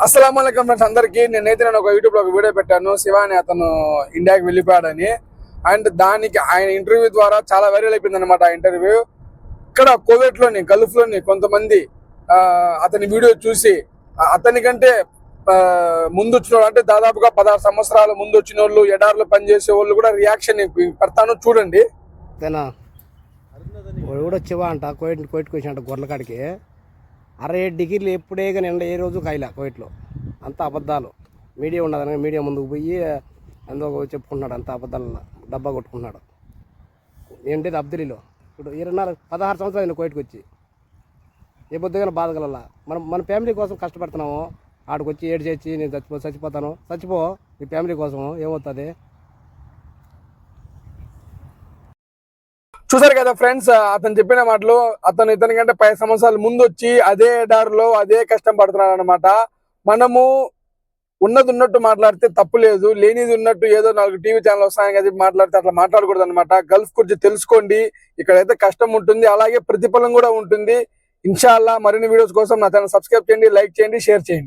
అస్సలాముఅలైకుం friends అందరికీ. నేనైతే ఒక యూట్యూబ్లో ఒక వీడియో పెట్టాను, శివ అని అతను ఇండియాకి వెళ్ళిపోయాడని. అండ్ దానికి ఆయన ఇంటర్వ్యూ ద్వారా చాలా వైరల్ అయిపోయింది అనమాట. ఆ ఇంటర్వ్యూ ఇక్కడ కోవిడ్లోని గల్ఫ్లోని కొంతమంది అతని వీడియో చూసి అతని కంటే ముందు వచ్చిన వాళ్ళు, అంటే దాదాపుగా 16 సంవత్సరాల ముందు వచ్చిన వాళ్ళు, ఎడార్లో పనిచేసే వాళ్ళు కూడా రియాక్షన్ పెడతాను చూడండి. వాడు కూడా శివ అంట కోయిట్కి వచ్చినట్టు గొర్రెలకాడికి 67 డిగ్రీలు ఎప్పుడే కానీ ఎండ ఏ రోజు కాయలే కోయిట్లో. అంత అబద్ధాలు. మీడియా ఉండదు, మీడియా ముందుకు పోయి అందులో చెప్పుకుంటున్నాడు, అంత అబద్ధాల డబ్బా కొట్టుకుంటున్నాడు. ఏంటిది అబ్దులీలో ఇప్పుడు 16 సంవత్సరాలు కోయిట్కి వచ్చి ఏ బొద్దుగా బాధ కలలా. మన ఫ్యామిలీ కోసం కష్టపడుతున్నాము. ఆడికి వచ్చి ఏడు చేసి నేను చచ్చిపోతాను. చచ్చిపో, నీ ఫ్యామిలీ కోసం ఏమవుతుంది? చూసారు కదా ఫ్రెండ్స్, అతను చెప్పిన మాటలు. ఇతని కంటే 10 సంవత్సరాల ముందు వచ్చి అదే ఎడారిలో అదే కష్టం పడుతున్నాడు అనమాట. మనము ఉన్నది ఉన్నట్టు మాట్లాడితే తప్పు లేదు, లేనిది ఉన్నట్టు ఏదో 4 టీవీ ఛానల్ వస్తాయని కదా మాట్లాడితే అట్లా మాట్లాడకూడదు అనమాట. గల్ఫ్ గురించి తెలుసుకోండి, ఇక్కడైతే కష్టం ఉంటుంది, అలాగే ప్రతిఫలం కూడా ఉంటుంది. ఇన్షాల్లా మరిన్ని వీడియోస్ కోసం నా ఛానల్ సబ్స్క్రైబ్ చేయండి, లైక్ చేయండి, షేర్ చేయండి.